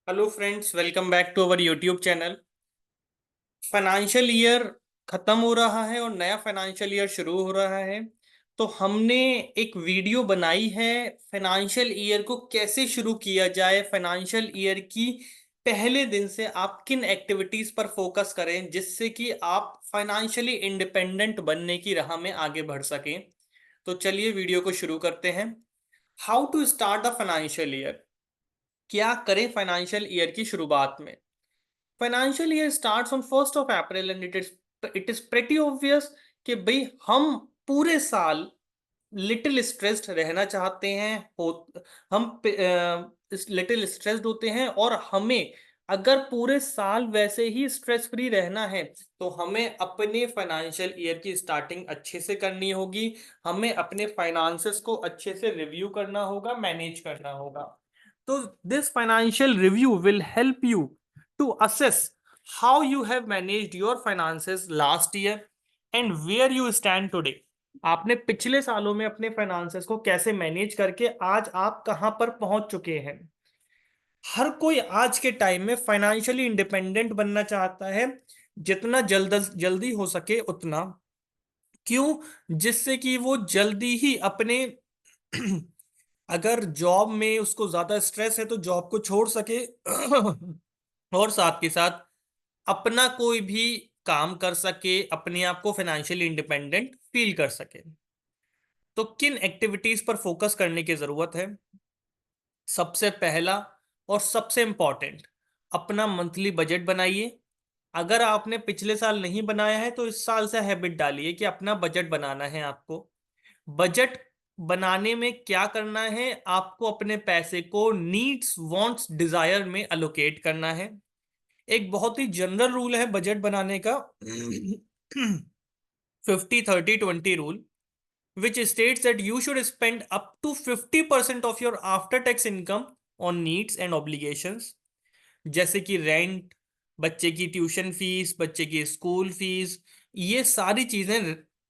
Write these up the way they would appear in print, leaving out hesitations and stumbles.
Hello friends, welcome back to our YouTube channel. Financial year खत्म हो रहा है और नया फाइनेंशियल ईयर शुरू हो रहा है। तो हमने एक वीडियो बनाई है फाइनेंशियल ईयर को कैसे शुरू किया जाए। फाइनेंशियल ईयर की पहले दिन से आप किन एक्टिविटीज पर फोकस करें जिससे कि आप फाइनेंशियली इंडिपेंडेंट बनने की राह में आगे बढ़ सकें। तो चलिए वीडियो को शुरू करते हैं। How to start the financial year. क्या करें फाइनेंशियल ईयर की शुरुआत में। Financial year starts on 1 April and it is pretty obvious कि भाई हम पूरे साल लिटिल स्ट्रेस्ड रहना चाहते हैं। हम लिटिल स्ट्रेस्ड होते हैं और हमें अगर पूरे साल वैसे ही स्ट्रेस फ्री रहना है तो हमें अपने फाइनेंशियल ईयर की स्टार्टिंग अच्छे से करनी होगी। हमें अपने फाइनेंसेस को अच्छे से रिव्यू करना होगा, मैनेज करना होगा। तो this financial review will help you to assess how you have managed your finances last year and where you stand today। आपने पिछले सालों में अपने फाइनेंसेस को कैसे मैनेज करके आज आप कहां पर पहुंच चुके हैं। हर कोई आज के टाइम में फाइनेंशियली इंडिपेंडेंट बनना चाहता है, जितना जल्दी हो सके उतना। क्यों? जिससे कि वो जल्दी ही अपने अगर जॉब में उसको ज्यादा स्ट्रेस है तो जॉब को छोड़ सके और साथ के साथ अपना कोई भी काम कर सके, अपने आप को फाइनेंशियली इंडिपेंडेंट फील कर सके। तो किन एक्टिविटीज पर फोकस करने की जरूरत है? सबसे पहला और सबसे इंपॉर्टेंट, अपना मंथली बजट बनाइए। अगर आपने पिछले साल नहीं बनाया है तो इस साल से हैबिट डालिए कि अपना बजट बनाना है आपको। बजट बनाने में क्या करना है? आपको अपने पैसे को नीड्स, वांट्स, डिजायर में अलोकेट करना है। एक बहुत ही जनरल रूल है बजट बनाने का, 50-30-20 rule, which states that you should spend up to 50% of your after tax income on needs and obligations। जैसे कि रेंट, बच्चे की ट्यूशन फीस, बच्चे की स्कूल फीस, ये सारी चीजें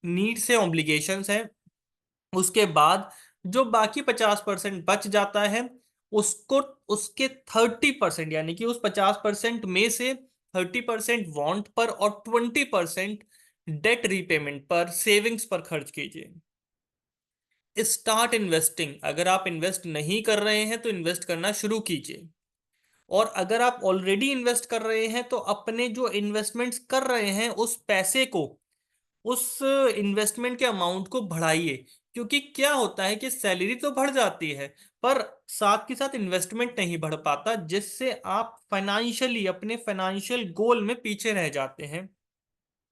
नीड्स से ऑब्लिगेशंस हैं। उसके बाद जो बाकी 50% बच जाता है उसको, उसके 30% यानी कि उस 50% में से 30% वांट पर और 20% डेट रीपेमेंट पर, सेविंग्स पर खर्च कीजिए। Start investing. अगर आप इन्वेस्ट नहीं कर रहे हैं तो इन्वेस्ट करना शुरू कीजिए। और अगर आप ऑलरेडी इन्वेस्ट कर रहे हैं तो अपने जो इन्वेस्टमेंट्स कर रहे हैं उस पैसे को, उस इन्वेस्टमेंट के अमाउंट को बढ़ाइए। क्योंकि क्या होता है कि सैलरी तो बढ़ जाती है पर साथ के साथ इन्वेस्टमेंट नहीं बढ़ पाता, जिससे आप फाइनेंशियली अपने फाइनेंशियल गोल में पीछे रह जाते हैं।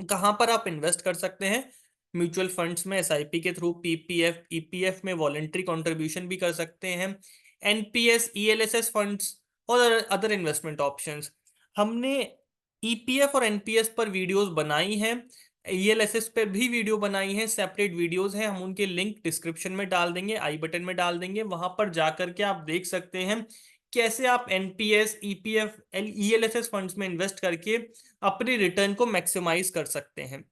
कहां पर आप इन्वेस्ट कर सकते हैं? म्यूचुअल फंड्स में, एसआईपी के थ्रू, पीपीएफ, ईपीएफ में वॉलेंट्री कंट्रीब्यूशन भी कर सकते हैं, एनपीएस, ईएलएसएस फंड्स और अदर इन्वेस्टमेंट ऑप्शंस। हमने ईपीएफ और एनपीएस पर वीडियोस बनाई हैं, ईएलएसएस पर भी वीडियो बनाई है, सेपरेट वीडियोस हैं। हम उनके लिंक डिस्क्रिप्शन में डाल देंगे, आई बटन में डाल देंगे, वहां पर जाकर के आप देख सकते हैं कैसे आप एनपीएस, ईपीएफ, ईएलएसएस फंड्स में इन्वेस्ट करके अपने रिटर्न को मैक्सिमाइज कर सकते हैं।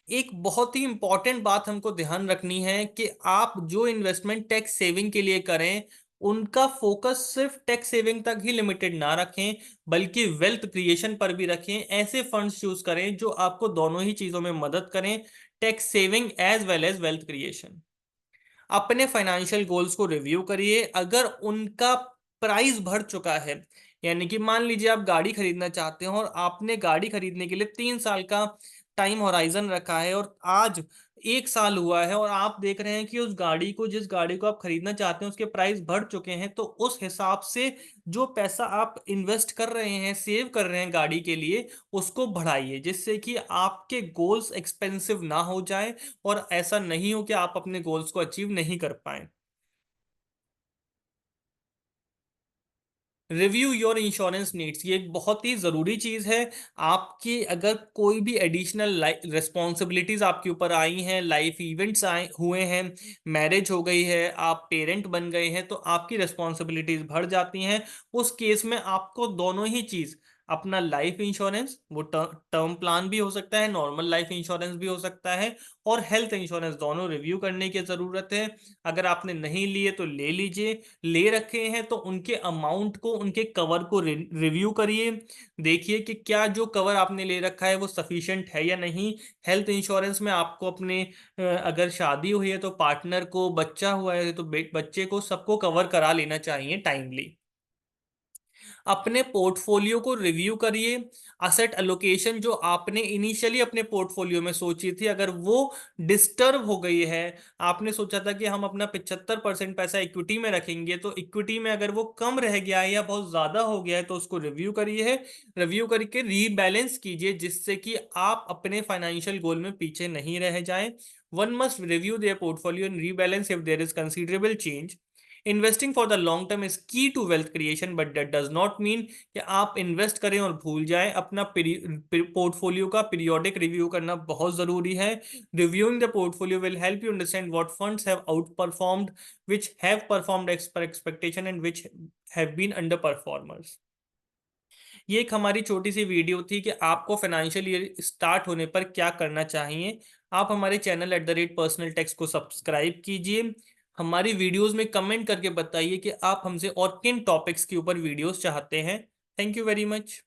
एक बहुत ही इंपॉर्टेंट बात हमको ध्यान रखनी है कि आप जो इन्वेस्टमेंट टैक्स सेविंग के लिए करें उनका फोकस सिर्फ टैक्स सेविंग तक ही लिमिटेड ना रखें, बल्कि वेल्थ क्रिएशन पर भी रखें। ऐसे फंड्स चूज करें जो आपको दोनों ही चीजों में मदद करें, tax saving as well as wealth creation. अपने फाइनेंशियल गोल्स को रिव्यू करिए। अगर उनका प्राइस बढ़ चुका है, यानी कि मान लीजिए आप गाड़ी खरीदना चाहते हो और आपने गाड़ी खरीदने के लिए 3 साल का टाइम होराइजन रखा है और आज 1 साल हुआ है और आप देख रहे हैं कि उस गाड़ी को, जिस गाड़ी को आप खरीदना चाहते हैं, उसके प्राइस बढ़ चुके हैं, तो उस हिसाब से जो पैसा आप इन्वेस्ट कर रहे हैं, सेव कर रहे हैं गाड़ी के लिए, उसको बढ़ाइए, जिससे कि आपके गोल्स एक्सपेंसिव ना हो जाए और ऐसा नहीं हो कि आप अपने गोल्स को अचीव नहीं कर पाए। रिव्यू योर इंश्योरेंस नीड्स, ये एक बहुत ही जरूरी चीज है। आपकी अगर कोई भी एडिशनल रिस्पॉन्सिबिलिटीज आपके ऊपर आई हैं, लाइफ इवेंट्स आए हुए हैं, मैरिज हो गई है, आप पेरेंट बन गए हैं, तो आपकी रिस्पॉन्सिबिलिटीज बढ़ जाती हैं। उस केस में आपको दोनों ही चीज, अपना लाइफ इंश्योरेंस, वो टर्म प्लान भी हो सकता है, नॉर्मल लाइफ इंश्योरेंस भी हो सकता है, और हेल्थ इंश्योरेंस, दोनों रिव्यू करने की जरूरत है। अगर आपने नहीं लिए तो ले लीजिए, ले रखे हैं तो उनके अमाउंट को, उनके कवर को रिव्यू करिए, देखिए कि क्या जो कवर आपने ले रखा है वो सफिशिएंट है या नहीं। हेल्थ इंश्योरेंस में आपको अपने अगर शादी हुई है तो पार्टनर को, बच्चा हुआ है तो बच्चे को, सबको कवर करा लेना चाहिए टाइमली। अपने पोर्टफोलियो को रिव्यू करिए। असेट एलोकेशन जो आपने इनिशियली अपने पोर्टफोलियो में सोची थी, अगर वो डिस्टर्ब हो गई है, आपने सोचा था कि हम अपना 75% पैसा इक्विटी में रखेंगे, तो इक्विटी में अगर वो कम रह गया है या बहुत ज्यादा हो गया है तो उसको रिव्यू करिए, रिव्यू करके रीबैलेंस कीजिए, जिससे कि आप अपने फाइनेंशियल गोल में पीछे नहीं रह जाएं। One must review their portfolio and rebalance if there is considerable change. Investing for the long term is key to wealth creation, but that does not mean कि आप इन्वेस्ट करें और भूल जाएं। अपना पोर्टफोलियो का पीरियोडिक रिव्यू करना बहुत जरूरी है। Reviewing the portfolio will help you understand what funds have outperformed, which have performed as per expectation and which have been underperformers. ये एक हमारी छोटी सी वीडियो थी कि आपको फाइनेंशियल ईयर स्टार्ट होने पर क्या करना चाहिए। आप हमारे चैनल @पर्सनल टैक्स को सब्सक्राइब कीजिए। हमारी वीडियोस में कमेंट करके बताइए कि आप हमसे और किन टॉपिक्स के ऊपर वीडियोस चाहते हैं। Thank you very much.